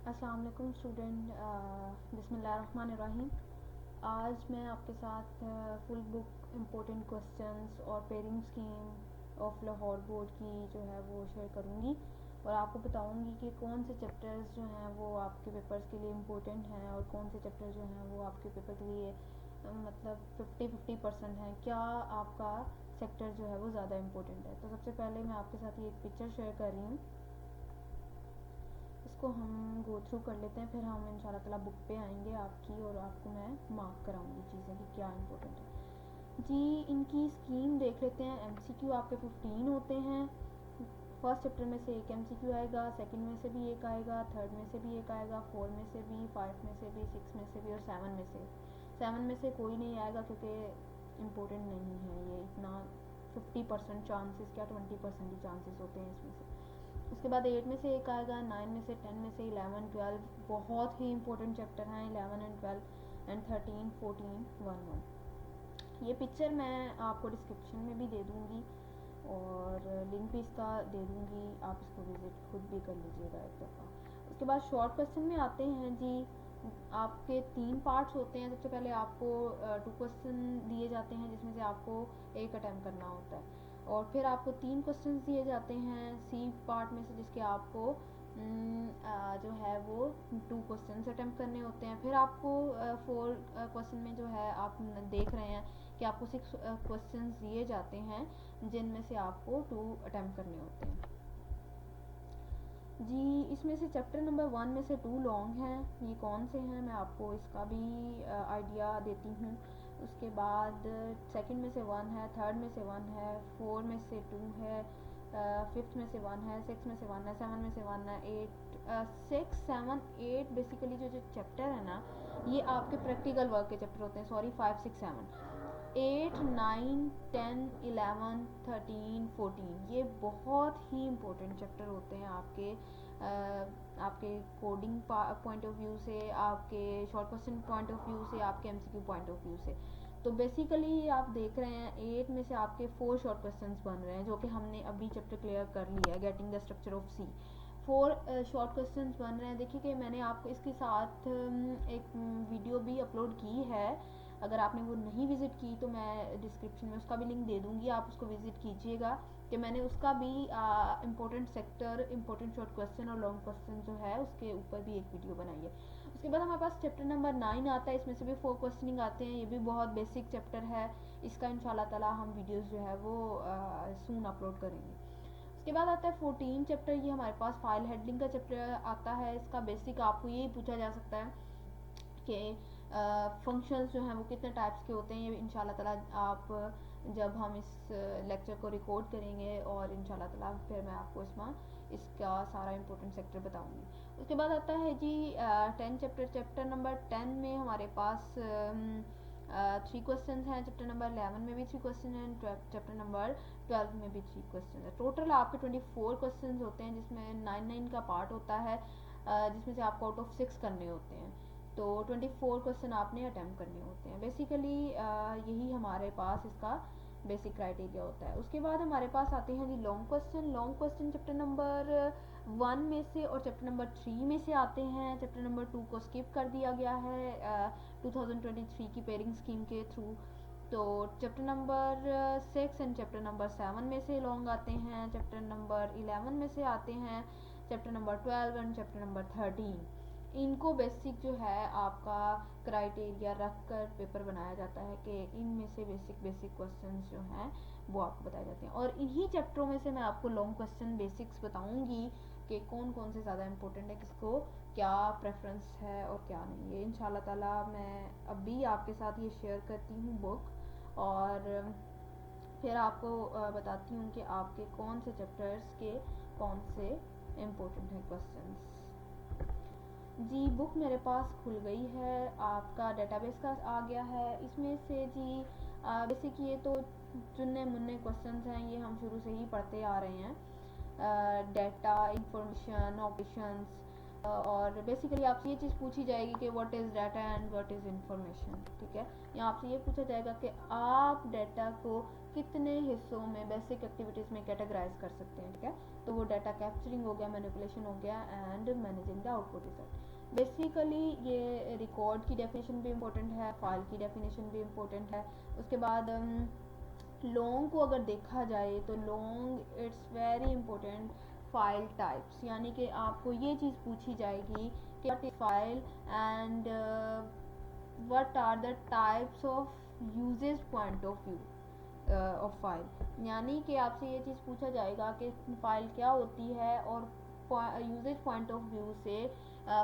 अस्सलाम वालेकुम स्टूडेंट। बिस्मिल्लाहिर्रहमानिर्रहीम। आज मैं आपके साथ फुल बुक इम्पोर्टेंट क्वेश्चंस और pairing scheme of Lahore board की जो है वो शेयर करूँगी और आपको बताऊँगी कि कौन से चैप्टर्स जो हैं वो आपके पेपर्स के लिए इम्पोर्टेंट हैं और कौन से चैप्टर जो हैं वो आपके पेपर के लिए मतलब 50-50% हैं। क्या आपका सेक्टर जो है वो ज़्यादा इम्पोर्टेंट है। तो सबसे पहले मैं आपके साथ ये एक पिक्चर शेयर कर रही हूँ, इसको हम गो थ्रू कर लेते हैं, फिर हम इंशाल्लाह ताला बुक पे आएंगे आपकी और आपको मैं मार्क कराऊंगी चीज़ें कि क्या इंपॉर्टेंट है। जी इनकी स्कीम देख लेते हैं। एमसीक्यू आपके 15 होते हैं। फर्स्ट चैप्टर में से एक एमसीक्यू आएगा, सेकंड में से भी एक आएगा, थर्ड में से भी एक आएगा, 4 में से भी, 5 में से भी, 6 में से भी और 7 में से कोई नहीं आएगा क्योंकि इम्पोर्टेंट नहीं है ये इतना। 50% चांसेस क्या 20% ही चांसेस होते हैं इसमें से। उसके बाद 8 में से एक आएगा, 9 में से, 10 में से, 11, 12 बहुत ही इंपॉर्टेंट चैप्टर हैं 11 एंड 12 एंड 13, 14, 1। ये पिक्चर मैं आपको डिस्क्रिप्शन में भी दे दूँगी और लिंक भी इसका दे दूँगी, आप इसको विज़िट खुद भी कर लीजिएगा एक दफ़ा। उसके बाद शॉर्ट क्वेश्चन में आते हैं जी। आपके 3 पार्ट्स होते हैं। सबसे पहले आपको 2 क्वेश्चन दिए जाते हैं जिसमें से आपको एक अटैम्प्ट करना होता है और फिर आपको 3 क्वेश्चंस दिए जाते हैं सी पार्ट में से जिसके आपको जो है वो 2 क्वेश्चंस अटैम्प्ट करने होते हैं। फिर आपको 4 क्वेश्चन में जो है आप देख रहे हैं कि आपको 6 क्वेश्चंस दिए जाते हैं जिनमें से आपको 2 अटैम्प्ट करने होते हैं। जी इसमें से चैप्टर नंबर 1 में से 2 लॉन्ग हैं। ये कौन से हैं मैं आपको इसका भी आइडिया देती हूँ। उसके बाद सेकंड में से 1 है, थर्ड में से 1 है, 4 में से 2 है, फिफ्थ में से 1 है, 6 में से 1 है, 7 में से 1 है, 6, 7, 8 बेसिकली जो चैप्टर है ना ये आपके प्रैक्टिकल वर्क के चैप्टर होते हैं। सॉरी 5, 6, 7, 8, 9, 10, 11, 13, 14 ये बहुत ही इम्पोर्टेंट चैप्टर होते हैं आपके कोडिंग पॉइंट ऑफ व्यू से, आपके short question point of view से, आपके एमसीक्यू पॉइंट ऑफ व्यू से। तो बेसिकली आप देख रहे हैं 8 में से आपके 4 शॉर्ट क्वेश्चंस बन रहे हैं जो कि हमने अभी चैप्टर क्लियर कर लिया है, getting the structure of C. 4 short questions बन रहे हैं। देखिए कि मैंने आपको इसके साथ एक वीडियो भी अपलोड की है। अगर आपने वो नहीं विज़िट की तो मैं डिस्क्रिप्शन में उसका भी लिंक दे दूँगी, आप उसको विज़िट कीजिएगा कि मैंने उसका भी important sector, important short question और लॉन्ग क्वेश्चन जो है उसके ऊपर भी एक वीडियो बनाई है। उसके बाद हमारे पास चैप्टर नंबर 9 आता है। इसमें से भी 4 क्वेश्चनिंग आते हैं। ये भी बहुत बेसिक चैप्टर है। इसका इंशाल्लाह ताला हम वीडियोस जो है वो सून अपलोड करेंगे। उसके बाद आता है 14 चैप्टर। ये हमारे पास फाइल हैंडलिंग का चैप्टर आता है। इसका बेसिक आपको यही पूछा जा सकता है कि फंक्शंस जो हैं वो कितने टाइप्स के होते हैं। ये इंशाल्लाह ताला आप जब हम इस लेक्चर को रिकॉर्ड करेंगे और इंशाल्लाह ताला फिर मैं आपको इसका सारा इंपॉर्टेंट सेक्टर बताऊंगी। उसके बाद आता है जी 10 चैप्टर। चैप्टर नंबर 10 में हमारे पास 3 क्वेश्चन हैं। चैप्टर नंबर 11 में भी 3 क्वेश्चन हैं, चैप्टर नंबर 12 में भी 3 क्वेश्चन है। टोटल आपके 24 क्वेश्चन होते हैं जिसमें 9 का पार्ट होता है, जिसमें से आपको आउट ऑफ 6 करने होते हैं। तो 24 क्वेश्चन आपने अटैम्प्ट करने होते हैं। बेसिकली यही हमारे पास इसका बेसिक क्राइटेरिया होता है। उसके बाद हमारे पास आते हैं जी long question. Long question chapter number 1 में से और चैप्टर नंबर 3 में से आते हैं। चैप्टर नंबर 2 को स्किप कर दिया गया है 2023 की पेयरिंग स्कीम के थ्रू। तो chapter number 6 and chapter number 7 में से लॉन्ग आते हैं। चैप्टर नंबर 11 में से आते हैं। Chapter number 12 and chapter number 13 इनको बेसिक जो है आपका क्राइटेरिया रख कर पेपर बनाया जाता है कि इनमें से बेसिक क्वेश्चंस जो हैं वो आपको बताए जाते हैं। और इन्हीं चैप्टरों में से मैं आपको लॉन्ग क्वेश्चन बेसिक्स बताऊंगी कि कौन कौन से ज़्यादा इंपॉर्टेंट है, किसको क्या प्रेफरेंस है और क्या नहीं है। इंशाल्लाह ताला मैं अभी आपके साथ ये शेयर करती हूँ बुक और फिर आपको बताती हूँ कि आपके कौन से चैप्टर्स के कौन से इम्पोर्टेंट हैं क्वेश्चंस। जी बुक मेरे पास खुल गई है, आपका डेटाबेस का आ गया है। इसमें से जी बेसिक ये तो चुन्ने मुन्ने क्वेश्चंस हैं, ये हम शुरू से ही पढ़ते आ रहे हैं। डेटा, इंफॉर्मेशन, ऑपरेशंस और बेसिकली आपसे ये चीज़ पूछी जाएगी कि what is data and what is information. ठीक है, यहाँ आपसे ये पूछा जाएगा कि आप डाटा को कितने हिस्सों में बेसिक एक्टिविटीज़ में कैटेगराइज कर सकते हैं, ठीक है। तो वो डाटा कैप्चरिंग हो गया, मैनिपुलेशन हो गया and managing the output result. Basically ये रिकॉर्ड की डेफिनेशन भी इम्पोर्टेंट है, फाइल की डेफिनेशन भी इम्पोर्टेंट है। उसके बाद लॉन्ग को अगर देखा जाए तो long it's very important file types, यानी कि आपको ये चीज़ पूछी जाएगी कि what is file and what are the types of uses point of view of file, यानी कि आपसे ये चीज़ पूछा जाएगा कि फ़ाइल क्या होती है और यूजेज पॉइंट ऑफ व्यू से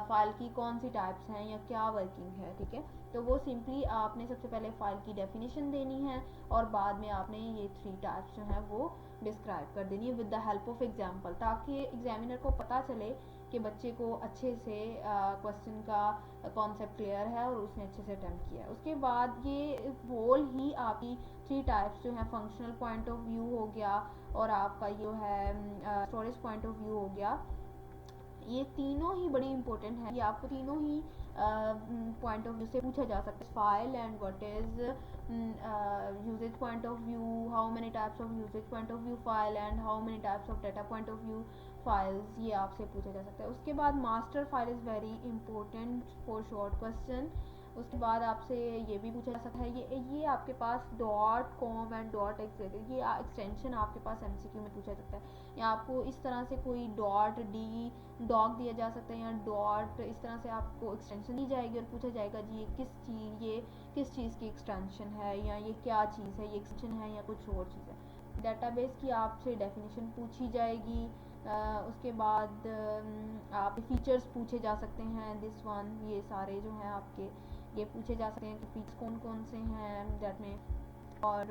फ़ाइल की कौन सी टाइप्स हैं या क्या वर्किंग है, ठीक है। तो वो सिंपली आपने सबसे पहले फ़ाइल की डेफिनेशन देनी है और बाद में आपने ये 3 टाइप्स जो हैं वो डिस्क्राइब कर देनी है with the help of example, ताकि एग्जामिनर को पता चले कि बच्चे को अच्छे से क्वेश्चन का कॉन्सेप्ट क्लियर है और उसने अच्छे से अटेम्प्ट किया है। उसके बाद ये होल ही आपकी 3 टाइप्स जो है फंक्शनल पॉइंट ऑफ व्यू हो गया और आपका ये है स्टोरेज पॉइंट ऑफ व्यू हो गया, ये तीनों ही बड़ी इंपॉर्टेंट है। ये आपको तीनों ही पॉइंट ऑफ व्यू से पूछा जा सकता है। File and what is uses point of view, how many types of uses point of view file and how many types of data point of view files, ये आपसे पूछा जा सकता है। उसके बाद master file is very important for short question. उसके बाद आपसे ये भी पूछा जा सकता है, ये आपके पास डॉट कॉम एंड डॉट एक्सेट, ये एक्सटेंशन आपके पास एमसीक्यू में पूछा जाता है, या आपको इस तरह से कोई डॉट डी डॉग दिया जा सकता है या डॉट इस तरह से आपको एक्सटेंशन दी जाएगी और पूछा जाएगा जी ये किस चीज़ की एक्सटेंशन है या ये क्या चीज़ है, ये एक्सटेंशन है या कुछ और चीज़ है। डाटाबेस की आपसे डेफिनेशन पूछी जाएगी। उसके बाद आप फीचर्स पूछे जा सकते हैं, दिस वन, ये सारे जो हैं आपके ये पूछे जा सकते हैं कि फीचर्स कौन कौन से हैं डेट में, और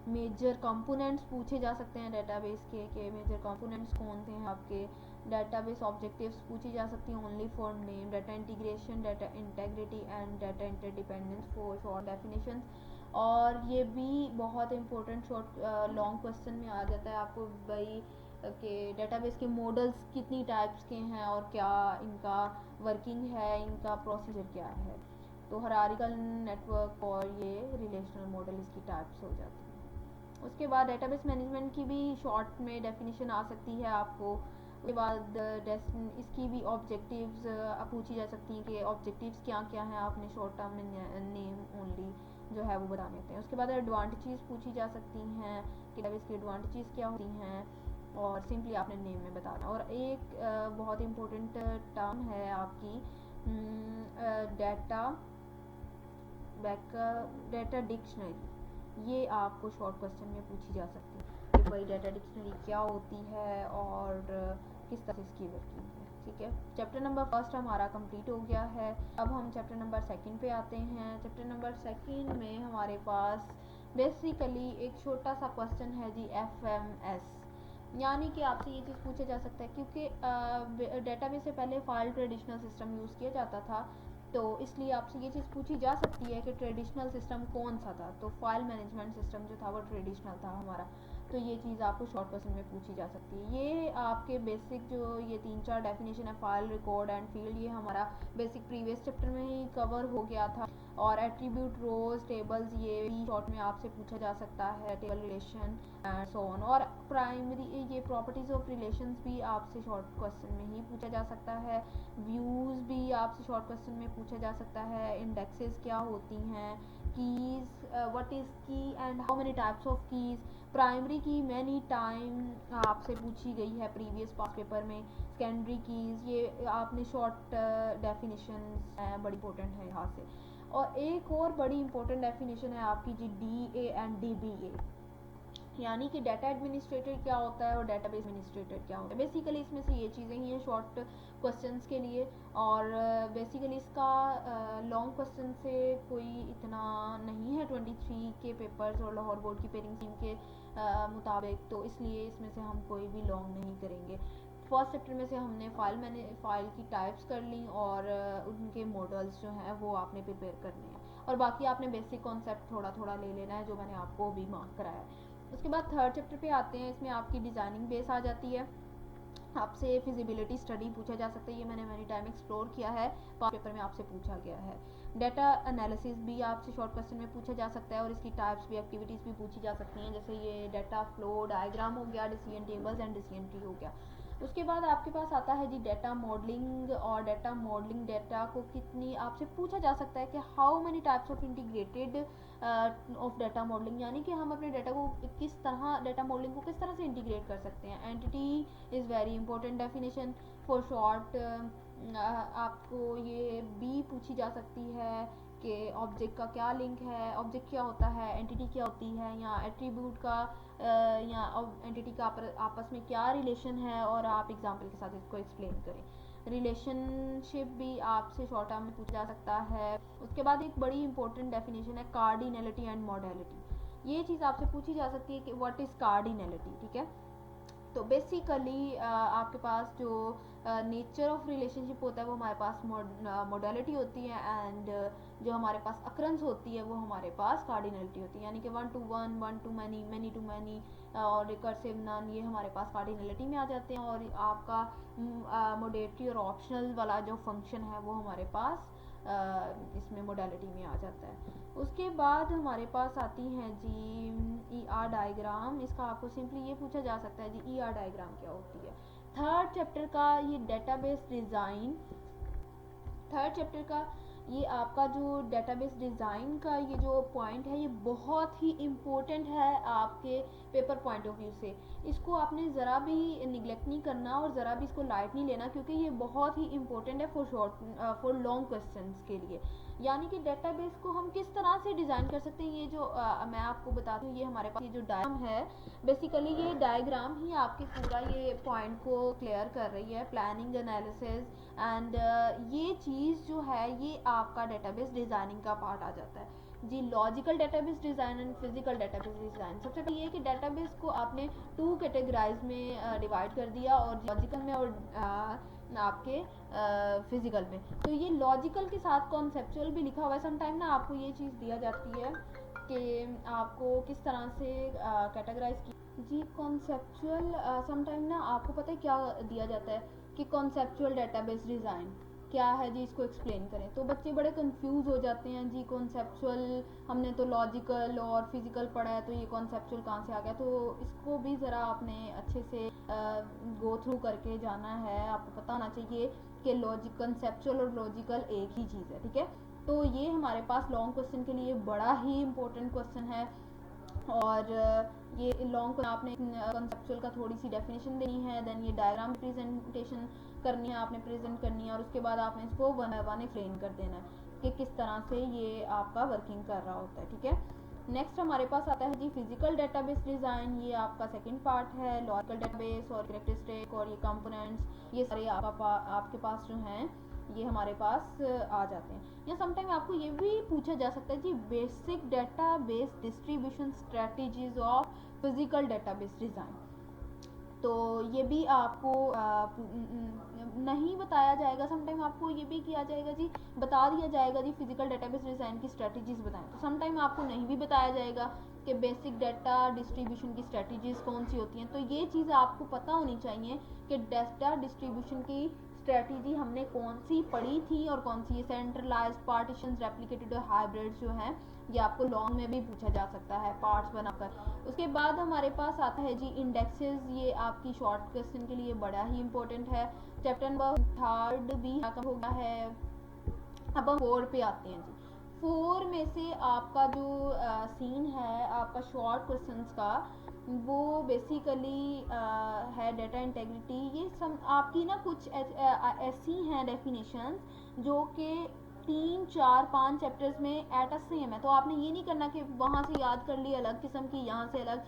मेजर कंपोनेंट्स पूछे जा सकते हैं डेटाबेस के मेजर कंपोनेंट्स कौन से हैं आपके। डेटाबेस ऑब्जेक्टिव्स पूछी जा सकती हैं only for name, data integration, data integrity and data interdependence for short definition. और ये भी बहुत इंपॉर्टेंट शॉर्ट लॉन्ग क्वेश्चन में आ जाता है आपको भाई कि डेटाबेस के मॉडल्स कितनी टाइप्स के हैं और क्या इनका वर्किंग है, इनका प्रोसीजर क्या है। तो हायरार्किकल नेटवर्क और ये रिलेशनल मॉडल इसकी टाइप्स हो जाती हैं। उसके बाद डेटाबेस मैनेजमेंट की भी शॉर्ट में डेफिनेशन आ सकती है आपको। उसके बाद इसकी भी ऑब्जेक्टिव्स पूछी जा सकती हैं कि ऑब्जेक्टिव्स क्या क्या हैं, आपने शॉर्ट टर्म में नेम ओनली जो है वो बता देते हैं। उसके बाद एडवांटेजेस पूछी जा सकती हैं कि डेटाबेस की एडवांटेजेस क्या होती हैं और सिंपली आपने नेम में बताना। और एक बहुत इम्पोर्टेंट टर्म है आपकी डाटा डिक्शनरी, ये आपको शॉर्ट क्वेश्चन में पूछी जा सकती है कि भाई डाटा डिक्शनरी क्या होती है और किस तरह से इसकी वर्किंग है, ठीक है। चैप्टर नंबर फर्स्ट हमारा कंप्लीट हो गया है। अब हम चैप्टर नंबर सेकंड पे आते हैं। चैप्टर नंबर सेकंड में हमारे पास बेसिकली एक छोटा सा क्वेश्चन है जी, FMS, यानी कि आपसे ये चीज़ पूछा जा सकता है क्योंकि डेटाबेस से पहले फाइल ट्रेडिशनल सिस्टम यूज़ किया जाता था, तो इसलिए आपसे ये चीज़ पूछी जा सकती है कि ट्रेडिशनल सिस्टम कौन सा था। तो फाइल मैनेजमेंट सिस्टम जो था वो ट्रेडिशनल था हमारा, तो ये चीज़ आपको शॉर्ट क्वेश्चन में पूछी जा सकती है। ये आपके बेसिक जो ये 3-4 डेफिनेशन है, फाइल, रिकॉर्ड एंड फील्ड, ये हमारा बेसिक प्रीवियस चैप्टर में ही कवर हो गया था। और एट्रीब्यूट, रोज, टेबल्स, ये भी शॉर्ट में आपसे पूछा जा सकता है, table relation and so on. और प्राइमरी ये प्रॉपर्टीज ऑफ रिलेशंस भी आपसे शॉर्ट क्वेश्चन में ही पूछा जा सकता है। व्यूज़ भी आपसे शॉर्ट क्वेश्चन में पूछा जा सकता है। इंडेक्सेस क्या होती हैं, कीज़, व्हाट इज़ की and how many types of keys. Primary की मैनी टाइम आपसे पूछी गई है प्रीवियस पास पेपर में। सेकेंडरी कीज़, ये आपने शॉर्ट डेफिनेशन बड़ी इंपॉर्टेंट है यहाँ से। और एक और बड़ी इंपॉर्टेंट डेफिनेशन है आपकी जी, DA एंड DBA, यानी कि डाटा एडमिनिस्ट्रेटर क्या होता है और डाटाबेस एडमिनिस्ट्रेटर क्या होता है। बेसिकली इसमें से ये चीज़ें ही हैं शॉर्ट क्वेश्चंस के लिए। और बेसिकली इसका लॉन्ग क्वेश्चन से कोई इतना नहीं है 23 के पेपर्स और लाहौर बोर्ड की पेयरिंग स्कीम के मुताबिक, तो इसलिए इसमें से हम कोई भी लॉन्ग नहीं करेंगे। फर्स्ट चैप्टर में से हमने फाइल की टाइप्स कर ली और उनके मॉडल्स जो हैं वो आपने प्रिपेयर करने हैं, और बाकी आपने बेसिक कॉन्सेप्ट थोड़ा थोड़ा ले लेना है जो मैंने आपको भी मार्क कराया है। उसके बाद थर्ड चैप्टर पे आते हैं। इसमें आपकी डिज़ाइनिंग बेस आ जाती है। आपसे फिजिबिलिटी स्टडी पूछा जा सकता है, ये मैंने टाइम एक्सप्लोर किया है, पास पेपर में आपसे पूछा गया है। डाटा एनालिसिस भी आपसे शॉर्ट क्वेश्चन में पूछा जा सकता है और इसकी टाइप्स भी, एक्टिविटीज़ भी पूछी जा सकती हैं, जैसे ये डाटा फ्लो डायग्राम हो गया, decision tables and decision tree हो गया। उसके बाद आपके पास आता है जी डाटा मॉडलिंग, और डाटा मॉडलिंग डाटा को कितनी आपसे पूछा जा सकता है कि how many types of integrated of data modelling, यानी कि हम अपने डाटा को किस तरह, डाटा मॉडलिंग को किस तरह से इंटीग्रेट कर सकते हैं। Entity is very important definition for short. आपको ये भी पूछी जा सकती है कि ऑब्जेक्ट का क्या लिंक है, ऑब्जेक्ट क्या होता है, एंटिटी क्या होती है, या एट्रीब्यूट का या एंटिटी का आपस में क्या रिलेशन है, और आप एग्जांपल के साथ इसको एक्सप्लेन करें। रिलेशनशिप भी आपसे शॉर्ट टर्म में पूछा जा सकता है। उसके बाद एक बड़ी इंपॉर्टेंट डेफिनेशन है कार्डिनलिटी एंड मॉडलिटी। ये चीज़ आपसे पूछी जा सकती है कि व्हाट इज़ कार्डिनलिटी, ठीक है। तो बेसिकली आपके पास जो नेचर ऑफ रिलेशनशिप होता है वो हमारे पास मॉडलिटी होती है, एंड जो हमारे पास अक्रंस होती है वो हमारे पास कार्डिनलिटी होती है, यानी कि 1 to 1, 1 to many, many to many और रिकर्सिव नन, ये हमारे पास कार्डिनलिटी में आ जाते हैं। और आपका मॉडेटरी और ऑप्शनल वाला जो फंक्शन है वो हमारे पास इसमें मोडालिटी में आ जाता है। उसके बाद हमारे पास आती हैं जी ER डायग्राम। इसका आपको सिंपली ये पूछा जा सकता है जी ER डायग्राम क्या होती है। थर्ड चैप्टर का ये डेटाबेस डिज़ाइन, थर्ड चैप्टर का ये आपका जो डेटाबेस डिज़ाइन का ये जो पॉइंट है ये बहुत ही इम्पोर्टेंट है आपके पेपर पॉइंट ऑफ व्यू से। इसको आपने ज़रा भी निगलेक्ट नहीं करना और ज़रा भी इसको लाइट नहीं लेना, क्योंकि ये बहुत ही इम्पोर्टेंट है फॉर लॉन्ग क्वेश्चंस के लिए। यानी कि डेटाबेस को हम किस तरह से डिज़ाइन कर सकते हैं, ये जो मैं आपको बताती हूँ, ये हमारे पास ये जो डायग्राम है, बेसिकली ये डायग्राम ही आपके पूरा ये पॉइंट को क्लियर कर रही है, प्लानिंग, एनालिसिस एंड ये चीज़ जो है ये आपका डेटाबेस डिज़ाइनिंग का पार्ट आ जाता है जी। Logical database design and physical database design, सबसे पहले ये कि डेटाबेस को आपने 2 कैटेगराइज में डिवाइड कर दिया, और लॉजिकल में और आपके फिजिकल में। तो ये लॉजिकल के साथ कॉन्सेप्चुअल भी लिखा हुआ है। समटाइम ना आपको ये चीज़ दिया जाती है कि आपको किस तरह से कैटेगराइज की जी। कॉन्सेप्चुअल समटाइम ना आपको पता है क्या दिया जाता है कि कॉन्सेप्चुअल डेटाबेस डिज़ाइन क्या है जी, इसको एक्सप्लेन करें। तो बच्चे बड़े कंफ्यूज हो जाते हैं जी, कॉन्सेप्चुअल हमने तो लॉजिकल और फिजिकल पढ़ा है, तो ये कॉन्सेप्चुअल कहाँ से आ गया। तो इसको भी ज़रा आपने अच्छे से गो थ्रू करके जाना है। आपको पता होना चाहिए कि लॉजिक, कॉन्सेप्चुअल और लॉजिकल एक ही चीज़ है, ठीक है। तो ये हमारे पास लॉन्ग क्वेश्चन के लिए बड़ा ही इंपॉर्टेंट क्वेश्चन है। और ये लॉन्ग आपने कंसेप्चुअल का थोड़ी सी डेफिनेशन देनी है, देन ये डायग्राम प्रेजेंटेशन करनी है, आपने प्रेजेंट करनी है, और उसके बाद आपने इसको वन बाय वन एक्सप्लेन कर देना है कि किस तरह से ये आपका वर्किंग कर रहा होता है, ठीक है। नेक्स्ट हमारे पास आता है जी फिजिकल डेटाबेस डिज़ाइन। ये आपका सेकंड पार्ट है। लॉजिकल डेटाबेस और कैरेक्टरिस्टिक और ये कंपोनेंट्स, ये सारे आपके पास जो हैं ये हमारे पास आ जाते हैं। या समटाइम आपको ये भी पूछा जा सकता है जी basic database distribution strategies of physical database design. तो ये भी आपको नहीं बताया जाएगा, समटाइम आपको ये भी किया जाएगा जी, बता दिया जाएगा जी फिजिकल डेटाबेस डिज़ाइन की स्ट्रेटजीज बताएं। तो समटाइम आपको नहीं भी बताया जाएगा कि बेसिक डाटा डिस्ट्रीब्यूशन की स्ट्रेटजीज कौन सी होती हैं। तो ये चीज़ आपको पता होनी चाहिए कि डाटा डिस्ट्रीब्यूशन की स्ट्रेटजी हमने कौन सी पढ़ी थी और कौन सी। ये सेंट्रलाइज्ड, पार्टीशंस, रेप्लिकेटेड और हाइब्रिड जो हैं ये आपको लॉन्ग में भी पूछा जा सकता है पार्ट्स बनाकर। उसके बाद हमारे पास आता है जी इंडेक्सेस। ये आपकी शॉर्ट क्वेश्चन के लिए बड़ा ही इंपॉर्टेंट है। चैप्टर नंबर 3 भी खत्म हो गया है। अब हम 4 पे आते हैं जी। 4 में से आपका जो सीन है आपका शॉर्ट क्वेश्चंस का, वो बेसिकली है डाटा इंटेग्रिटी। ये सब आपकी ना कुछ ऐसी हैं डेफिनेशंस जो कि 3, 4, 5 चैप्टर्स में एट अ सेम है। तो आपने ये नहीं करना कि वहाँ से याद कर ली अलग किस्म की, यहाँ से अलग।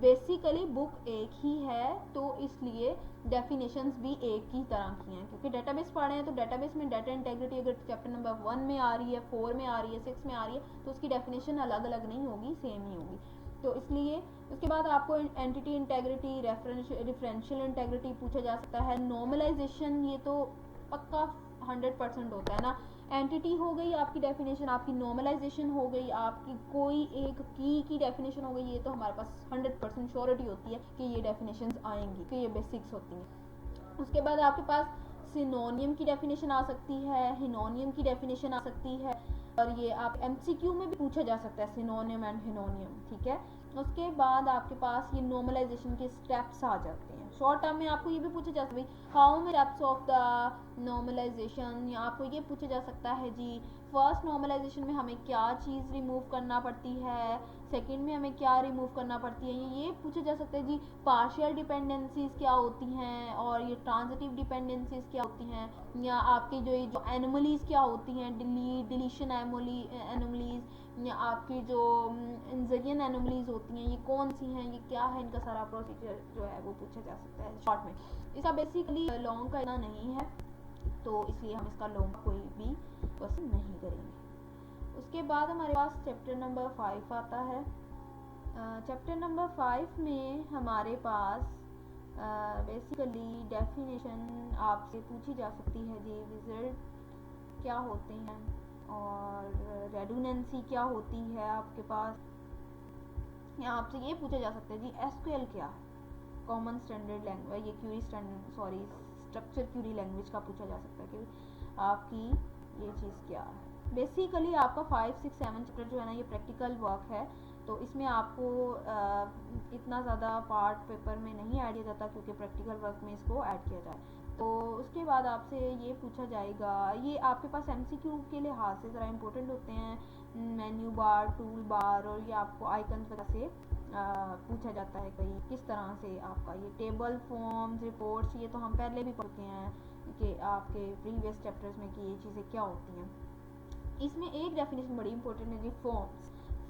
बेसिकली बुक एक ही है, तो इसलिए डेफिनेशंस भी एक ही तरह की हैं। क्योंकि डेटाबेस पढ़ रहे हैं तो डेटाबेस में डाटा इंटेग्रिटी अगर चैप्टर नंबर 1 में आ रही है, 4 में आ रही है, 6 में आ रही है, तो उसकी डेफिनेशन अलग अलग नहीं होगी, सेम ही होगी। तो इसलिए उसके बाद आपको एंटिटी इंटेग्रिटी, रेफरेंशियल इंटेग्रिटी पूछा जा सकता है। नॉर्मलाइजेशन ये तो पक्का 100% होता है ना। एंटिटी हो गई आपकी डेफिनेशन, आपकी नॉर्मलाइजेशन हो गई, आपकी कोई एक की डेफिनेशन हो गई। ये तो हमारे पास 100% श्योरिटी होती है कि ये डेफिनेशंस आएंगी, कि ये बेसिक्स होती हैं। उसके बाद आपके पास सिनोनियम की डेफिनेशन आ सकती है, हिनोनियम की डेफिनेशन आ सकती है। और ये आप MCQ में भी पूछा जा सकता है, सिनोनिम एंड हिनोनियम, ठीक है। उसके बाद आपके पास ये नॉर्मलाइजेशन के स्टेप्स आ जाते हैं। शॉर्ट टर्म में आपको ये भी पूछा जा सकता है how many steps of the normalization, या आपको ये पूछा जा सकता है जी फर्स्ट नॉर्मलाइजेशन में हमें क्या चीज़ रिमूव करना पड़ती है, सेकंड में हमें क्या रिमूव करना पड़ती है। ये पूछा जा सकता है जी पार्शियल डिपेंडेंसीज क्या होती हैं और ये ट्रांजिटिव डिपेंडेंसीज क्या होती हैं, या आपके जो एनोमलीज क्या होती हैं, डिलीशन एनोमलीज, या आपकी जो इंजरियन एनोमलीज होती हैं ये कौन सी हैं, ये क्या है, इनका सारा प्रोसीजर जो है वो पूछा जा सकता है शॉर्ट में। इसका बेसिकली लॉन्ग का इतना नहीं है, तो इसलिए हम इसका लॉन्ग कोई भी क्वेश्चन नहीं करेंगे। उसके बाद हमारे पास चैप्टर नंबर 5 आता है। चैप्टर नंबर 5 में हमारे पास बेसिकली डेफिनेशन आपसे पूछी जा सकती है जी, रिजल्ट क्या होते हैं और रेडुनेंसी क्या होती है आपके पास। यहाँ आपसे ये पूछा जा सकता है जी SQL क्या, कॉमन स्टैंडर्ड लैंग्वेज, ये क्यूरी स्ट्रक्चर क्यूरी लैंग्वेज का पूछा जा सकता है कि आपकी ये चीज़ क्या है। बेसिकली आपका 5, 6, 7 चैप्टर जो है ना ये प्रैक्टिकल वर्क है, तो इसमें आपको इतना ज़्यादा पार्ट पेपर में नहीं ऐड किया जाता क्योंकि प्रैक्टिकल वर्क में इसको ऐड किया जाए। तो उसके बाद आपसे ये पूछा जाएगा, ये आपके पास MCQ के लिहाज से ज़रा इंपॉर्टेंट होते हैं, मेन्यू बार, टूल बार, और ये आपको आइकन्स वगैरह से पूछा जाता है कहीं किस तरह से आपका ये टेबल, फॉर्म्स, रिपोर्ट्स, ये तो हम पहले भी पढ़ते हैं कि आपके प्रीवियस चैप्टर्स में कि ये चीज़ें क्या होती हैं। इसमें एक डेफिनेशन बड़ी इंपॉर्टेंट है जी,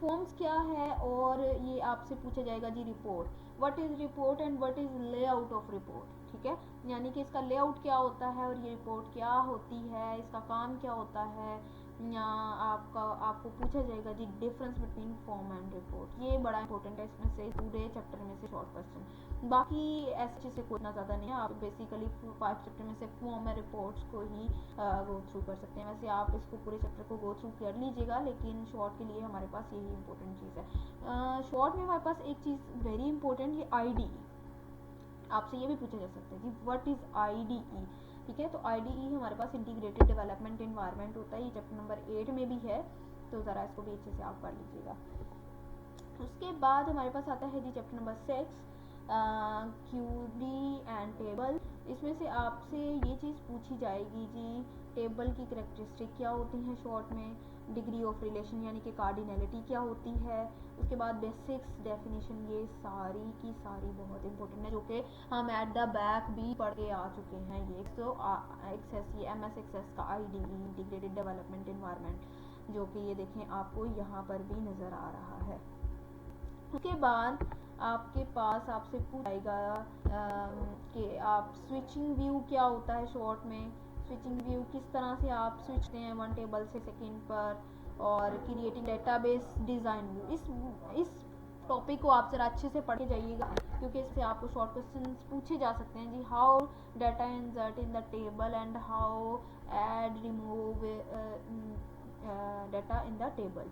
फॉर्म्स क्या है, और ये आपसे पूछा जाएगा जी report, what is report and what is layout of report, ठीक है। यानी कि इसका लेआउट क्या होता है और ये रिपोर्ट क्या होती है, इसका काम क्या होता है, या आपको पूछा जाएगा जी difference between form and report. ये बड़ा इंपॉर्टेंट है इसमें से, पूरे चैप्टर में से शॉर्ट क्वेश्चन। बाकी ऐसे चीज़ से कोई इतना ज़्यादा नहीं है, आप बेसिकली 5 चैप्टर में से फॉर्म एंड रिपोर्ट्स को ही गो थ्रू कर सकते हैं। वैसे आप इसको पूरे चैप्टर को गो थ्रू कर लीजिएगा, लेकिन शॉर्ट के लिए हमारे पास यही इंपॉर्टेंट चीज़ है। शॉर्ट में हमारे पास एक चीज़ वेरी इंपॉर्टेंट, ये IDE आपसे ये भी पूछा जा सकता है कि व्हाट इज़ IDE, ठीक है। तो IDE हमारे पास इंटीग्रेटेड डेवलपमेंट एनवायरनमेंट होता है, ये चैप्टर नंबर 8 में भी है, तो ज़रा इसको भी अच्छे से आप पढ़ लीजिएगा। उसके बाद हमारे पास आता है जी chapter number 6, query and table. इसमें से आपसे ये चीज़ पूछी जाएगी जी टेबल की करेक्टरिस्टिक क्या होती हैं शॉर्ट में, डिग्री ऑफ रिलेशन यानी कि कार्डिनलिटी क्या होती है, उसके बाद बेसिक्स, डेफिनेशन, ये सारी की सारी बहुत इंपॉर्टेंट है जो कि हम एट द बैक भी पढ़ के आ चुके हैं। ये तो एक्सेस, ये MS एक्सेस का IDE इंटीग्रेटेड डेवलपमेंट एनवायरनमेंट, जो कि ये देखें आपको यहाँ पर भी नज़र आ रहा है। उसके बाद आपके पास आपसे पूछेगा कि आप स्विचिंग व्यू क्या होता है शॉर्ट में, स्विचिंग व्यू किस तरह से आप स्विचते हैं वन टेबल से सेकंड पर, और क्रिएटिंग डेटाबेस डिज़ाइन व्यू। इस टॉपिक को आप ज़रा अच्छे से पढ़ के जाइएगा क्योंकि इससे आपको शॉर्ट क्वेश्चन पूछे जा सकते हैं जी, how data insert in the table and how add remove data in the table.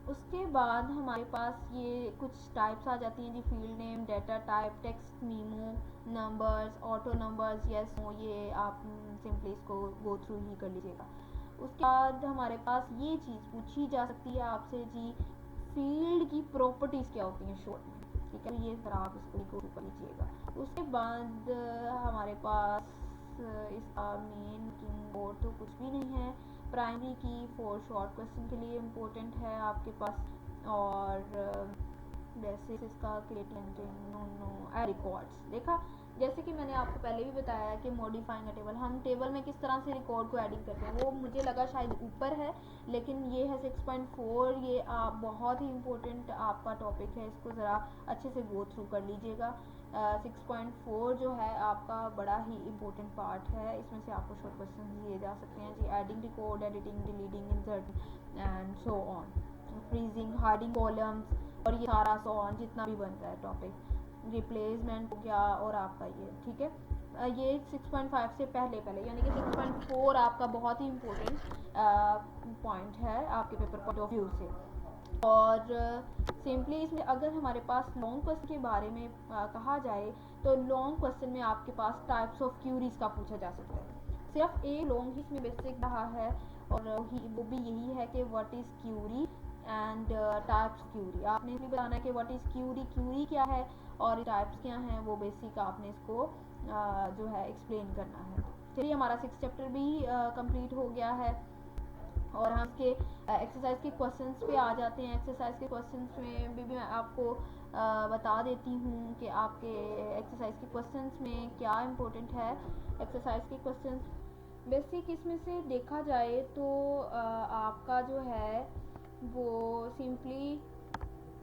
उसके बाद हमारे पास ये कुछ टाइप्स आ जाती हैं जी, field name, data type, text memo, numbers, auto numbers, yes no, ये आप सिंपली इसको गो थ्रू ही कर लीजिएगा। उसके बाद हमारे पास ये चीज़ पूछी जा सकती है आपसे जी, फील्ड की प्रॉपर्टीज़ क्या होती हैं शॉर्ट में, ठीक है। ये तरह आप इसको गो थ्रू कर लीजिएगा। उसके बाद हमारे पास इसका मेन कीबोर्ड तो कुछ भी नहीं है, प्राइमरी की फॉर शॉर्ट क्वेश्चन के लिए इम्पोर्टेंट है आपके पास, और बेसिस इसका क्रिएटिंग रिकॉर्ड्स। देखा जैसे कि मैंने आपको पहले भी बताया कि मॉडिफाइंग अ टेबल, हम टेबल में किस तरह से रिकॉर्ड को एडिंग करते हैं, वो मुझे लगा शायद ऊपर है, लेकिन ये है 6.4, ये बहुत ही इम्पोर्टेंट आपका टॉपिक है, इसको ज़रा अच्छे से गो थ्रू कर लीजिएगा। 6.4 जो है आपका बड़ा ही इम्पोर्टेंट पार्ट है, इसमें से आपको शॉर्ट क्वेश्चन दिए जा सकते हैं जी, adding record, editing, deleting, insert and so on, freezing, hiding columns, और ये सारा सो ऑन जितना भी बनता है टॉपिक, रिप्लेसमेंट हो गया, और आपका ये, ठीक है। ये 6.5 से पहले यानी कि 6.4 आपका बहुत ही इम्पोर्टेंट पॉइंट है आपके पेपर पॉइंट ऑफ व्यू से। और सिंपली इसमें अगर हमारे पास लॉन्ग क्वेश्चन के बारे में कहा जाए तो लॉन्ग क्वेश्चन में आपके पास टाइप्स ऑफ क्यूरीज का पूछा जा सकता है। सिर्फ एक लॉन्ग ही इसमें बेसिक रहा है, और वो भी यही है कि what is query and types query. आपने भी बताना है कि व्हाट इज़ क्यूरी, क्यूरी क्या है और टाइप्स क्या हैं, वो बेसिक आपने इसको जो है एक्सप्लेन करना है। चलिए हमारा 6th चैप्टर भी कंप्लीट हो गया है और हम इसके एक्सरसाइज के क्वेश्चंस पे आ जाते हैं। एक्सरसाइज के क्वेश्चंस में भी मैं आपको बता देती हूँ कि आपके एक्सरसाइज के क्वेश्चंस में क्या इम्पोर्टेंट है। एक्सरसाइज के क्वेश्चंस बेसिक इसमें से देखा जाए तो आपका जो है वो simply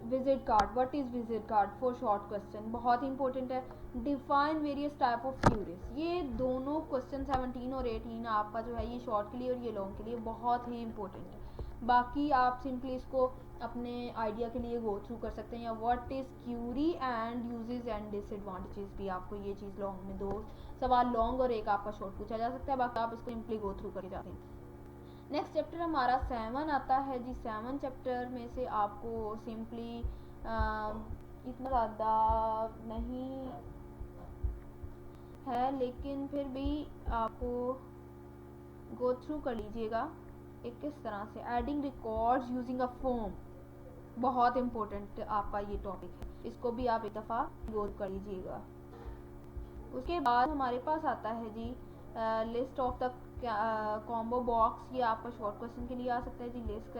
visit card, what is visit card for short question, बहुत इंपॉर्टेंट है। Define various type of queries, ये दोनों क्वेश्चन 17 और 18 आपका जो है ये शॉर्ट के लिए और ये लॉन्ग के लिए बहुत ही इंपॉर्टेंट है। बाकी आप सिंपली इसको अपने आइडिया के लिए गो थ्रू कर सकते हैं, या what is query and uses and disadvantages भी आपको ये चीज़ लॉन्ग में 2 सवाल लॉन्ग और एक आपका शॉर्ट पूछा जा सकता है। बाकी आप इसको सिंपली गो थ्रू करके जाते हैं। नेक्स्ट चैप्टर हमारा 7 आता है जी। 7 चैप्टर में से आपको सिंपली इतना ज़्यादा नहीं है लेकिन फिर भी आपको गो थ्रू कर लीजिएगा एक किस तरह से adding records using a form, बहुत इम्पोर्टेंट आपका ये टॉपिक है, इसको भी आप एक दफ़ा गो कर लीजिएगा। उसके बाद हमारे पास आता है जी list of the combo box, ये आपका शॉर्ट क्वेश्चन के लिए आ सकता है जी। लिस्ट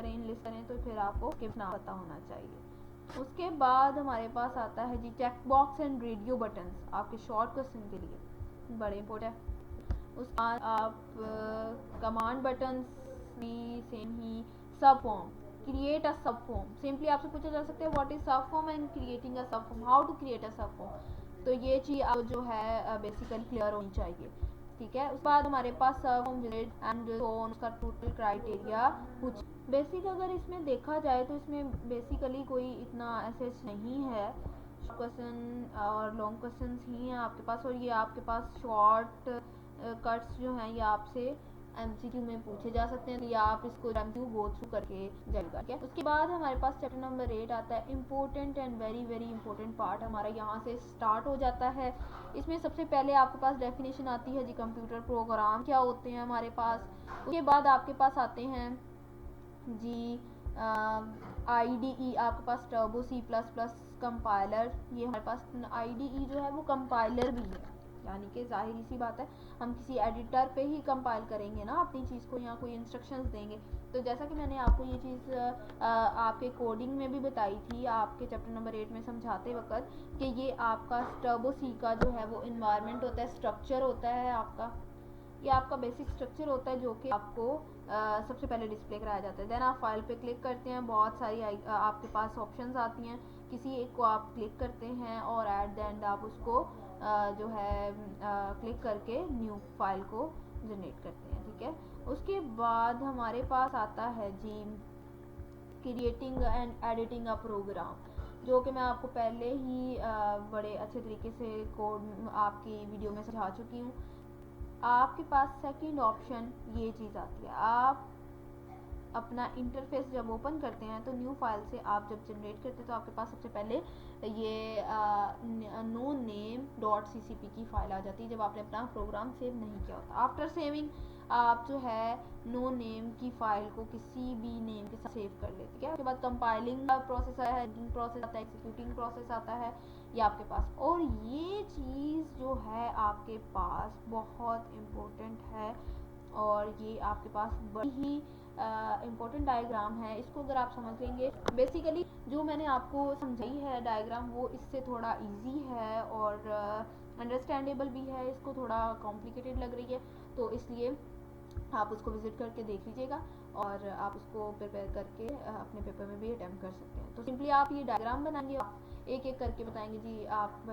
करें तो फिर आपको कितना पता होना चाहिए। उसके बाद हमारे पास आता है जी check box and radio buttons, आपके शॉर्ट क्वेश्चन के लिए बड़े इंपॉर्टेंट है। उसके बाद आप कमांड बटन्स भी सेम ही। सब form, create a sub form, simply आपसे पूछा जा सकता है what is sub form and creating a sub form, how to create a sub form, तो ये चीज़ आप जो है बेसिकली क्लियर होनी चाहिए, ठीक है। उसके बाद हमारे पास सब फॉर्म विजिट एंड उसका टोटल क्राइटेरिया कुछ बेसिक, अगर इसमें देखा जाए तो इसमें बेसिकली कोई इतना ऐसे नहीं है, क्वेश्चन और लॉन्ग क्वेश्चन ही हैं आपके पास, और ये आपके पास शॉर्ट कट्स जो हैं ये आपसे एमसीक्यू में पूछे जा सकते हैं, तो या आप इसको एमसीक्यू गो थ्रू करके जाएगा, ठीक है। उसके बाद हमारे पास चैप्टर नंबर 8 आता है, important and very very important part हमारा यहाँ से स्टार्ट हो जाता है। इसमें सबसे पहले आपके पास डेफिनेशन आती है जी, कंप्यूटर प्रोग्राम क्या होते हैं हमारे पास। उसके बाद आपके पास आते हैं जी IDE, आपके पास टर्बो C++ कंपाइलर, ये हमारे पास IDE जो है वो कंपाइलर भी है, यानी कि जाहिर सी बात है हम किसी एडिटर पे ही कंपाइल करेंगे ना अपनी चीज़ को, या कोई इंस्ट्रक्शंस देंगे। तो जैसा कि मैंने आपको ये चीज़ आपके कोडिंग में भी बताई थी, आपके चैप्टर नंबर 8 में समझाते वक्त, कि ये आपका टर्बो C का जो है वो इन्वायरमेंट होता है, स्ट्रक्चर होता है आपका, ये आपका बेसिक स्ट्रक्चर होता है जो कि आपको सबसे पहले डिस्प्ले कराया जाता है। देन आप फाइल पे क्लिक करते हैं, बहुत सारी आपके पास ऑप्शंस आती हैं, किसी एक को आप क्लिक करते हैं और एट द एंड आप उसको जो है क्लिक करके न्यू फाइल को जनरेट करते हैं, ठीक है। उसके बाद हमारे पास आता है जी creating and editing a program, जो कि मैं आपको पहले ही बड़े अच्छे तरीके से कोड आपकी वीडियो में समझा चुकी हूँ। आपके पास सेकंड ऑप्शन ये चीज़ आती है, आप अपना इंटरफेस जब ओपन करते हैं तो न्यू फाइल से आप जब जनरेट करते हैं तो आपके पास सबसे पहले ये नो नेम डॉट CCP की फाइल आ जाती है, जब आपने अपना प्रोग्राम सेव नहीं किया होता। आफ्टर सेविंग आप जो है नो नेम की फाइल को किसी भी नेम के साथ सेव कर लेते हैं। उसके बाद कंपाइलिंग का प्रोसेस है, हेडिंग प्रोसेस आता है, एक्सिक्यूटिंग प्रोसेस आता है ये आपके पास, और ये चीज़ जो है आपके पास बहुत इम्पोर्टेंट है, और ये आपके पास बड़ी ही इम्पोर्टेंट डायग्राम है। इसको अगर आप समझ लेंगे, बेसिकली जो मैंने आपको समझाई है डायग्राम वो इससे थोड़ा इजी है और अंडरस्टैंडेबल भी है, इसको थोड़ा कॉम्प्लिकेटेड लग रही है तो इसलिए आप उसको विजिट करके देख लीजिएगा और आप उसको प्रिपेयर करके अपने पेपर में भी अटेम्प्ट कर सकते हैं। तो सिंपली आप ये डायग्राम बनाएंगे, आप एक एक करके बताएंगे जी आप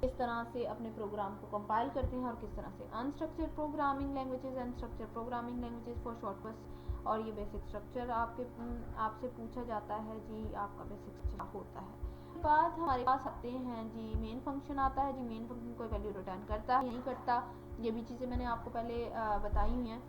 किस तरह से अपने प्रोग्राम को कंपाइल करते हैं और किस तरह से। Unstructured programming languages and structured programming languages for shortcuts, और ये बेसिक स्ट्रक्चर आपसे पूछा जाता है जी, आपका बेसिक स्ट्रक्चर होता है। बाद हमारे पास आते हैं जी मेन फंक्शन आता है जी, मेन फंक्शन कोई वैल्यू रिटर्न करता है नहीं करता, ये भी चीज़ें मैंने आपको पहले बताई हुई हैं।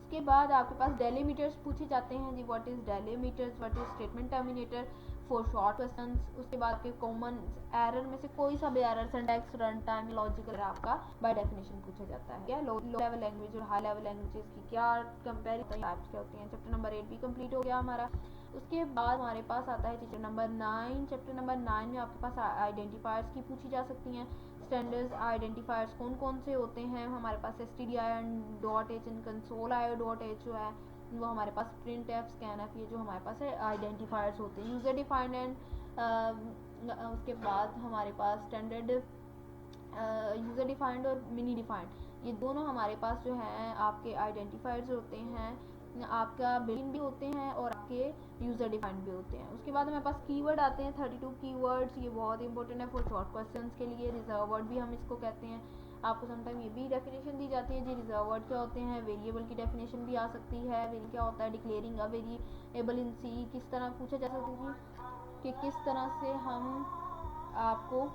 उसके बाद आपके पास डेलीमीटर्स पूछे जाते हैं जी, what is delimiters, what is statement terminator, for short questions. उसके बाद आपके कॉमन एरर में से कोई सा भी error syntax, run time, logical आपका बाय डेफिनेशन पूछा जाता है। क्या लो लेवल लैंग्वेज और हाई लेवल लैंग्वेजेस की क्या कंपेरिजन टाइप्स क्या होती हैं। चैप्टर नंबर 8 भी कंप्लीट हो गया हमारा। उसके बाद हमारे पास आता है चैप्टर नंबर 9। चैप्टर नंबर 9 में आपके पास आइडेंटिफायर्स की पूछी जा सकती हैं। स्टैंडर्ड्स आइडेंटिफायर्स कौन कौन से होते हैं हमारे पास, stdio.h एंड console.io.h जो है वो हमारे पास, printf, scanf, ये जो हमारे पास है आइडेंटिफायर्स होते हैं। यूजर डिफाइंड एंड उसके बाद हमारे पास स्टैंडर्ड यूजर डिफाइंड और मिनी डिफाइंड, ये दोनों हमारे पास जो हैं आपके आइडेंटिफायर्स होते हैं, आपका बिल्डिंग भी होते हैं और आपके यूजर डिफाइंड भी होते हैं। उसके बाद हमारे पास कीवर्ड आते हैं 32 कीवर्ड्स, ये बहुत इंपॉर्टेंट है फॉर शॉर्ट क्वेश्चंस के लिए। रिजर्व वर्ड भी हम इसको कहते हैं। आपको समटाइम ये भी डेफिनेशन दी जाती है जी, रिजर्व वर्ड क्या होते हैं। वेरिएबल की डेफिनेशन भी आ सकती है। वेरिएबल क्या होता है, डिक्लेयरिंग अ वेरिएबल इन सी, किस तरह पूछा जा सकता है कि किस तरह से हम आपको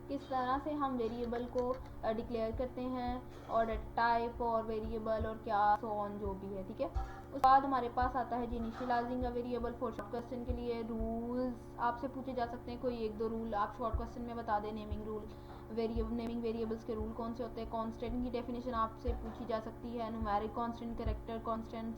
किस तरह से हम वेरिएबल को डिक्लेयर करते हैं, और टाइप और वेरिएबल और क्या सो ऑन जो भी है, ठीक है। उसके बाद हमारे पास आता है जी initializing a variable for short question के लिए। रूल्स आपसे पूछे जा सकते हैं, कोई एक दो रूल आप शॉर्ट क्वेश्चन में बता दें। नेमिंग रूल, नेमिंग वेरिएबल्स के रूल कौन से होते हैं। कांस्टेंट की डेफिनेशन आपसे पूछी जा सकती है। न्यूमेरिक कांस्टेंट, कैरेक्टर कांस्टेंट,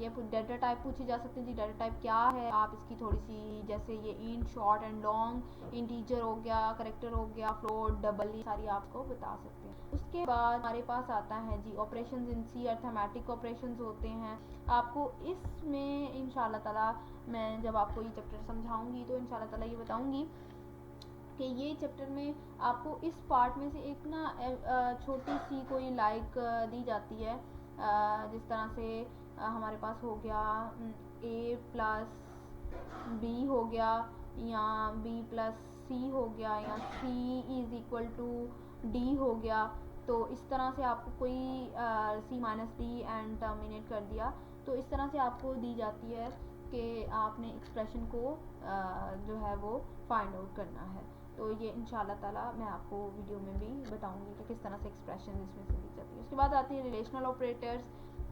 ये डाटा टाइप पूछी जा सकती है जी। डाटा टाइप क्या है आप इसकी थोड़ी सी, जैसे ये int, short and long, integer हो गया, कैरेक्टर हो गया, फ्लोट, डबल, ये सारी आपको बता सकते हैं। उसके बाद हमारे पास आता है जी operations in C, arithmetic operations होते हैं। आपको इसमें इंशाल्लाह ताला मैं जब आपको ये चैप्टर समझाऊंगी तो इंशाल्लाह ताला ये बताऊंगी कि ये चैप्टर में आपको इस पार्ट में से एक ना छोटी सी कोई लाइक दी जाती है, जिस तरह से हमारे पास हो गया a प्लस बी हो गया, या b प्लस सी हो गया, या c is equal to d हो गया। तो इस तरह से आपको कोई c minus D and terminate कर दिया, तो इस तरह से आपको दी जाती है कि आपने एक्सप्रेशन को जो है वो फाइंड आउट करना है। तो ये इंशाल्लाह ताला मैं आपको वीडियो में भी बताऊंगी कि किस तरह से एक्सप्रेशन इसमें से दी जाती है। उसके बाद आती है रिलेशनल ऑपरेटर्स।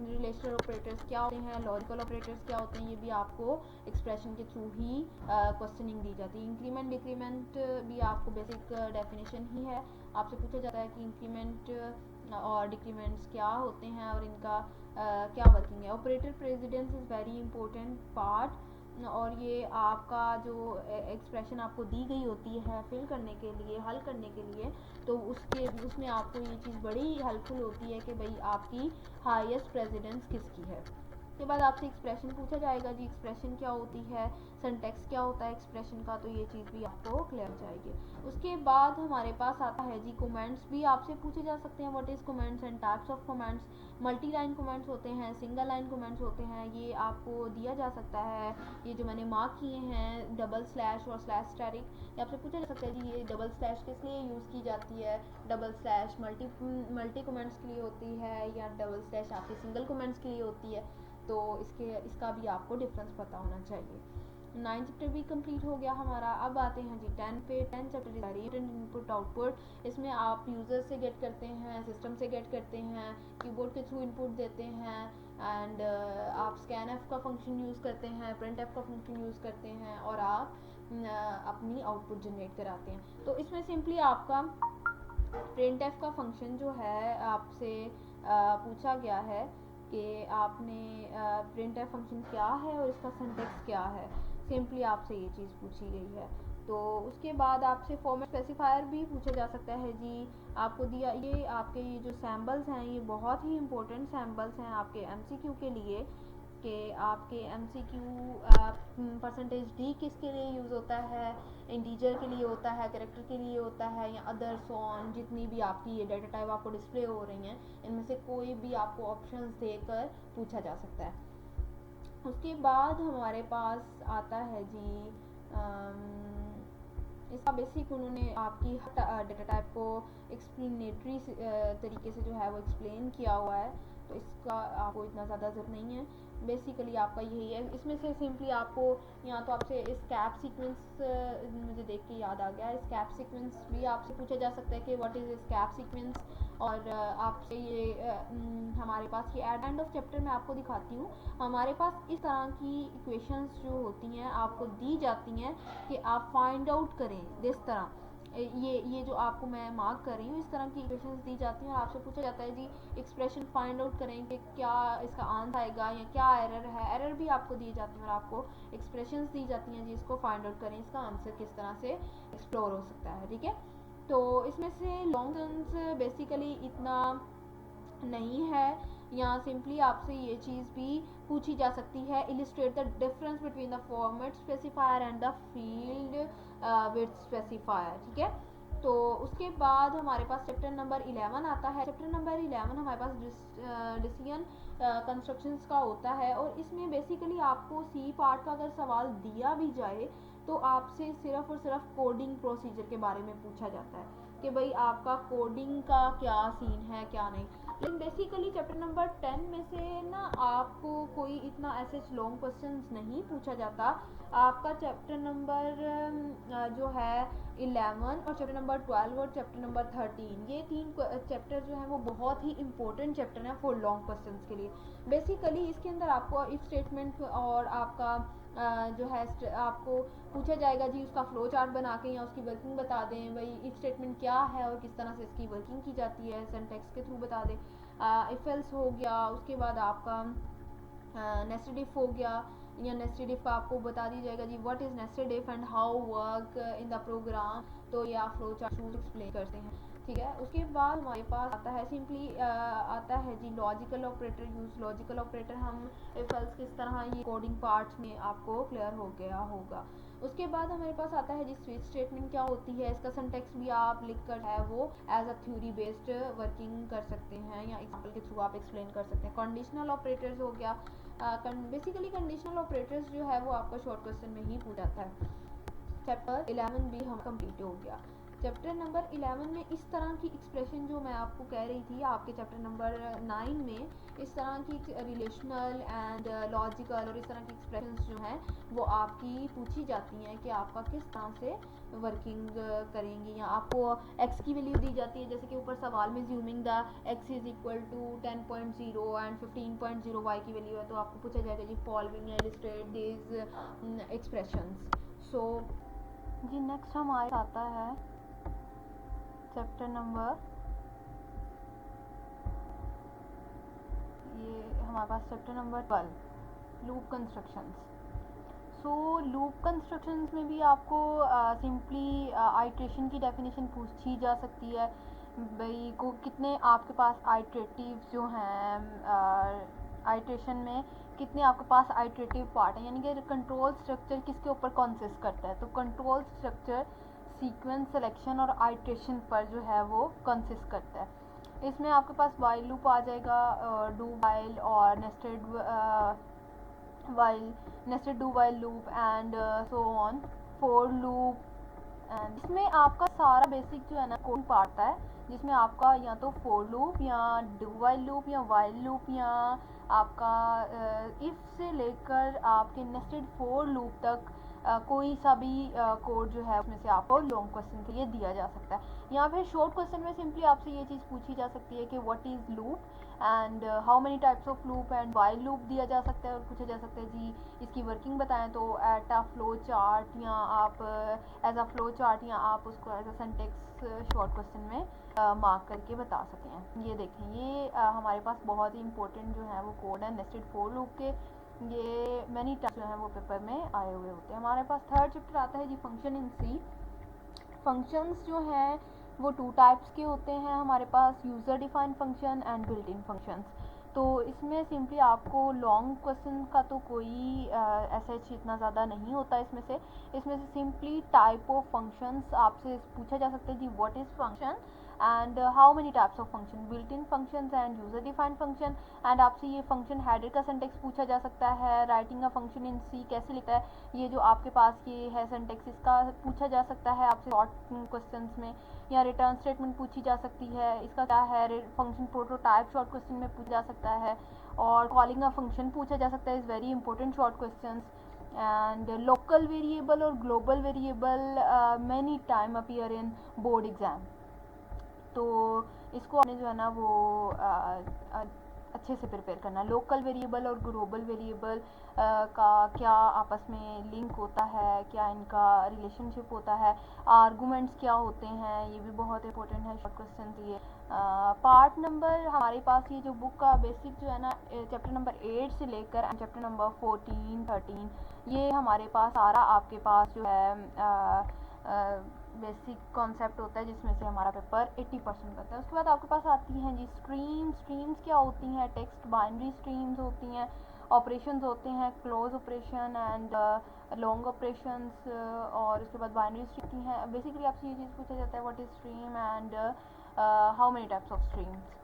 रिलेशनल ऑपरेटर्स क्या होते हैं, लॉजिकल ऑपरेटर्स क्या होते हैं, ये भी आपको एक्सप्रेशन के थ्रू ही क्वेश्चनिंग दी जाती है। इंक्रीमेंट डिक्रीमेंट भी आपको बेसिक डेफिनेशन ही है। आपसे पूछा जाता है कि इंक्रीमेंट और डिक्रीमेंट्स क्या होते हैं और इनका क्या वर्किंग है। Operator precedence is very important part, और ये आपका जो एक्सप्रेशन आपको दी गई होती है फिल करने के लिए, हल करने के लिए, तो उसमें आपको ये चीज़ बड़ी हेल्पफुल होती है कि भाई आपकी हाईएस्ट प्रेसिडेंस किसकी है। उसके बाद आपसे एक्सप्रेशन पूछा जाएगा जी, एक्सप्रेशन क्या होती है, सिंटैक्स क्या होता है एक्सप्रेशन का, तो ये चीज़ भी आपको क्लियर हो जाएगी। उसके बाद हमारे पास आता है जी कमेंट्स भी आपसे पूछे जा सकते हैं। What is comments and types of comments. Multi line comments होते हैं, सिंगल लाइन कमेंट्स होते हैं, ये आपको दिया जा सकता है। ये जो मैंने मार्क किए हैं डबल स्लैश और स्लैश स्टैटिक, ये आपसे पूछा जा सकता है जी ये डबल स्लैश किस लिए यूज़ की जाती है। डबल स्लैश मल्टी कमेंट्स के लिए होती है, या डबल स्लैश आपके सिंगल कमेंट्स के लिए होती है, तो इसका भी आपको डिफरेंस पता होना चाहिए। 9 चैप्टर भी कंप्लीट हो गया हमारा। अब आते हैं जी 10 पे। 10 चैप्टर इज इनपुट आउटपुट। इसमें आप यूज़र से गेट करते हैं, सिस्टम से गेट करते हैं, कीबोर्ड के थ्रू इनपुट देते हैं, एंड आप स्कैनएफ का फंक्शन यूज़ करते हैं, प्रिंटएफ का फंक्शन यूज़ करते हैं, और आप अपनी आउटपुट जनरेट कराते हैं। तो इसमें सिंपली आपका प्रिंटएफ का फंक्शन जो है आपसे पूछा गया है कि आपने प्रिंटएफ फंक्शन क्या है और इसका सिंटैक्स क्या है, सिंपली आपसे ये चीज़ पूछी गई है। तो उसके बाद आपसे फॉर्मेट स्पेसिफायर भी पूछा जा सकता है जी। आपको दिया ये आपके ये जो सैम्बल्स हैं ये बहुत ही इंपॉर्टेंट सैम्बल्स हैं आपके एमसीक्यू के लिए, कि आपके एमसीक्यू परसेंटेज डी किसके लिए यूज़ होता है, इंटीजर के लिए होता है, कैरेक्टर के लिए होता है, या अदर सॉन, जितनी भी आपकी ये डाटा टाइप आपको डिस्प्ले हो रही हैं इनमें से कोई भी आपको ऑप्शंस देकर पूछा जा सकता है। उसके बाद हमारे पास आता है जी इसका बेसिक उन्होंने आपकी डाटा टाइप को एक्सप्लेनेटरी तरीके से जो है वो एक्सप्लेन किया हुआ है, तो इसका आपको इतना ज़्यादा ज़रूरत नहीं है। बेसिकली आपका यही है। इसमें से सिंपली आपको या तो आपसे इस कैप सीक्वेंस मुझे देख के याद आ गया, इस कैप सीक्वेंस भी आपसे पूछा जा सकता है कि व्हाट इज़ इस कैप सीक्वेंस, और आपसे ये हमारे पास ये एट एंड ऑफ चैप्टर में आपको दिखाती हूँ। हमारे पास इस तरह की इक्वेशंस जो होती हैं आपको दी जाती हैं कि आप फाइंड आउट करें। इस तरह ये जो आपको मैं मार्क कर रही हूँ, इस तरह की इक्वेशंस दी जाती हैं और आपसे पूछा जाता है जी एक्सप्रेशन फाइंड आउट करें कि क्या इसका आंसर आएगा या क्या एरर है। एरर भी आपको दी जाती है और आपको एक्सप्रेशंस दी जाती हैं जी इसको फाइंड आउट करें, इसका आंसर किस तरह से एक्सप्लोर हो सकता है। ठीक है, तो इसमें से लॉन्ग आंसर बेसिकली इतना नहीं है। या सिंपली आपसे ये चीज़ भी पूछी जा सकती है, illustrate the difference between the format specifier and the field width specifier. ठीक है, तो उसके बाद हमारे पास चैप्टर नंबर 11 आता है। चैप्टर नंबर 11 हमारे पास डिसीजन कंस्ट्रक्शंस का होता है और इसमें बेसिकली आपको सी पार्ट का अगर सवाल दिया भी जाए तो आपसे सिर्फ और सिर्फ कोडिंग प्रोसीजर के बारे में पूछा जाता है कि भाई आपका कोडिंग का क्या सीन है क्या नहीं। लेकिन बेसिकली चैप्टर नंबर 10 में से ना आपको कोई इतना ऐसे लॉन्ग क्वेश्चंस नहीं पूछा जाता। आपका चैप्टर नंबर जो है 11 और चैप्टर नंबर 12 और चैप्टर नंबर 13, ये तीन चैप्टर जो हैं वो बहुत ही इंपॉर्टेंट चैप्टर हैं फॉर लॉन्ग क्वेश्चंस के लिए। बेसिकली इसके अंदर आपको इफ स्टेटमेंट और आपका जो है आपको पूछा जाएगा जी उसका फ्लो चार्ट बना के या उसकी वर्किंग बता दें, भाई इफ स्टेटमेंट क्या है और किस तरह से इसकी वर्किंग की जाती है सिंटैक्स के थ्रू बता दें। इफ एल्स हो गया, उसके बाद आपका नेस्टेड इफ हो गया या नेस्टेड इफ का आपको बता दी जाएगा जी what is nested if and how work in the program, तो ये आप फ्लो चार्ट थ्रू एक्सप्लेन करते हैं। ठीक है, उसके बाद हमारे पास आता है सिंपली आता है जी logical operator use. Logical operator हम इफ एल्स किस तरह ये कोडिंग पार्ट में आपको क्लियर हो गया होगा। उसके बाद हमारे पास आता है जी स्विच स्टेटमेंट क्या होती है, इसका सिंटैक्स भी आप लिख कर है वो as a theory based working कर सकते हैं या एग्जांपल के थ्रू आप एक्सप्लेन कर सकते हैं। कंडीशनल ऑपरेटर्स हो गया, बेसिकली कंडीशनल ऑपरेटर्स जो है वो आपका शॉर्ट क्वेश्चन में ही पूछ जाता है। चैप्टर 11 भी हम कंप्लीट हो गया। चैप्टर नंबर 11 में इस तरह की एक्सप्रेशन जो मैं आपको कह रही थी आपके चैप्टर नंबर 9 में, इस तरह की रिलेशनल एंड लॉजिकल और इस तरह की एक्सप्रेशंस जो हैं वो आपकी पूछी जाती हैं कि आपका किस तरह से वर्किंग करेंगी। या आपको x की वैल्यू दी जाती है, जैसे कि ऊपर सवाल में assuming the x is equal to 10.0 and 15.0 y की वैल्यू है, तो आपको पूछा जाएगा जी following illustrate this expressions. So जी नेक्स्ट हमारे आता है चैप्टर नंबर, ये हमारे पास chapter number 12 loop constructions. So loop constructions में भी आपको सिंपली आइट्रेशन की डेफिनेशन पूछी जा सकती है, भाई को कितने आपके पास आइट्रेटिव जो हैं आइट्रेशन में कितने आपके पास आइट्रेटिव पार्ट है, यानी कि कंट्रोल स्ट्रक्चर किसके ऊपर कंसिस्ट करता है। तो कंट्रोल स्ट्रक्चर सीक्वेंस सिलेक्शन और आइट्रेशन पर जो है वो कंसिस्ट करता है। इसमें आपके पास वाइल लूप आ जाएगा, डू वाइल और nested while, nested do while loop and so on, for loop. And इसमें आपका सारा बेसिक जो है ना कोडिंग पार्ट है, जिसमें आपका या तो फोर लूप या डू वाइल लूप या वाइल लूप या आपका इफ से लेकर आपके नेस्टेड फोर लूप तक कोई सा भी कोड जो है उसमें से आपको लॉन्ग क्वेश्चन के लिए दिया जा सकता है। या फिर शॉर्ट क्वेश्चन में सिंपली आपसे ये चीज़ पूछी जा सकती है कि what is loop and how many types of loop and while loop दिया जा सकता है और पूछा जा सकता है जी इसकी वर्किंग बताएं, तो एट अ फ्लो चार्ट या आप एज अ फ्लो चार्ट या आप उसको as a syntax short question में मार्क करके बता सकते हैं। ये देखें, ये हमारे पास बहुत ही इंपॉर्टेंट जो है वो कोड है नेस्टेड फोर लूप के, ये मैनी टाइप्स जो हैं वो पेपर में आए हुए होते हैं। हमारे पास थर्ड चैप्टर आता है जी फंक्शन इन सी। फंक्शंस जो हैं वो टू टाइप्स के होते हैं हमारे पास, user defined function and built in functions. तो इसमें सिंपली आपको लॉन्ग क्वेश्चन का तो कोई ऐसा इतना ज़्यादा नहीं होता इसमें से सिंपली टाइप ऑफ फंक्शंस आपसे पूछा जा सकता है जी what is function and how many types of function, built in functions and user defined function. And आपसे ये फंक्शन हेडर का सिंटैक्स पूछा जा सकता है, राइटिंग अ फंक्शन इन सी कैसे लिखता है, ये जो आपके पास ये है सिंटैक्स इसका पूछा जा सकता है आपसे शॉर्ट क्वेश्चंस में। या रिटर्न स्टेटमेंट पूछी जा सकती है, इसका क्या है फंक्शन प्रोटोटाइप शॉर्ट क्वेश्चन में पूछा जा सकता है। और कॉलिंग अ फंक्शन पूछा जा सकता है, is very important short questions. And local variable और global variable many time appear in board exam. तो इसको आपने जो है ना वो अच्छे से प्रिपेयर करना है। लोकल वेरिएबल और ग्लोबल वेरिएबल का क्या आपस में लिंक होता है, क्या इनका रिलेशनशिप होता है, आर्गूमेंट्स क्या होते हैं, ये भी बहुत इंपॉर्टेंट है शॉर्ट क्वेश्चन ये। पार्ट नंबर हमारे पास ये जो बुक का बेसिक जो है ना चैप्टर नंबर 8 से लेकर चैप्टर नंबर 14, 13 ये हमारे पास सारा आपके पास जो है बेसिक कॉन्सेप्ट होता है जिसमें से हमारा पेपर 80% करता है। उसके बाद आपके पास आती हैं जी स्ट्रीम्स क्या होती हैं, टेक्स्ट बाइनरी स्ट्रीम्स होती हैं, ऑपरेशंस होते हैं, close operation and long operations, और उसके बाद बाइनरी स्ट्रीम हैं। बेसिकली आपसे ये चीज़ पूछा जाता है what is stream and how many types of streams.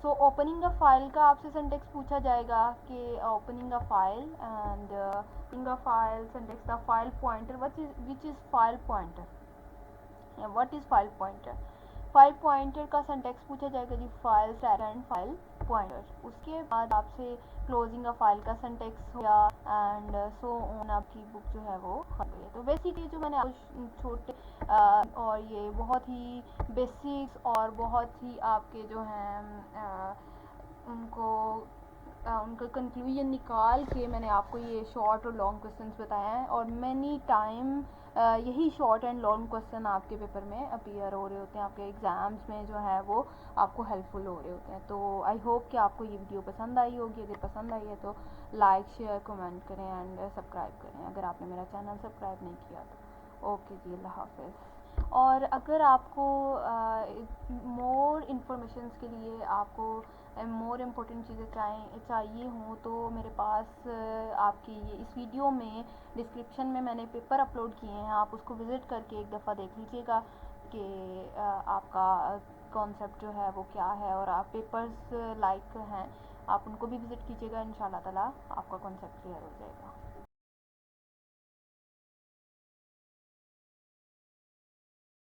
So opening a file का आपसे सिंटेक्स पूछा जाएगा कि opening a file and opening a file syntax the file pointer which is file pointer, what is file pointer. File pointer का syntax पूछा जाएगा जी file and file pointer. उसके बाद आपसे क्लोजिंग अ फाइल का सिंटेक्स हो गया एंड सो ऑन। आपकी बुक जो है वो खत्म गई है। तो बेसिकली जो मैंने छोटे और ये बहुत ही बेसिक्स और बहुत ही आपके जो हैं उनको उनका कंक्लूजन निकाल के मैंने आपको ये शॉर्ट और लॉन्ग क्वेश्चंस बताए हैं, और मैनी टाइम यही शॉर्ट एंड लॉन्ग क्वेश्चन आपके पेपर में अपीयर हो रहे होते हैं, आपके एग्ज़ाम्स में जो है वो आपको हेल्पफुल हो रहे होते हैं। तो आई होप कि आपको ये वीडियो पसंद आई होगी। अगर पसंद आई है तो लाइक शेयर कमेंट करें एंड सब्सक्राइब करें अगर आपने मेरा चैनल सब्सक्राइब नहीं किया तो। ओके जी, अल्लाह हाफिज़। और अगर आपको मोर इन्फॉर्मेशन के लिए आपको मोर इम्पोर्टेंट चीज़ें चाहिए हों तो मेरे पास आपकी ये इस वीडियो में डिस्क्रिप्शन में मैंने पेपर अपलोड किए हैं, आप उसको विज़िट करके एक दफ़ा देख लीजिएगा कि आपका कॉन्सेप्ट जो है वो क्या है, और आप पेपर्स लाइक हैं आप उनको भी विज़िट कीजिएगा। इंशाल्लाह ताला आपका कॉन्सेप्ट क्लियर हो जाएगा।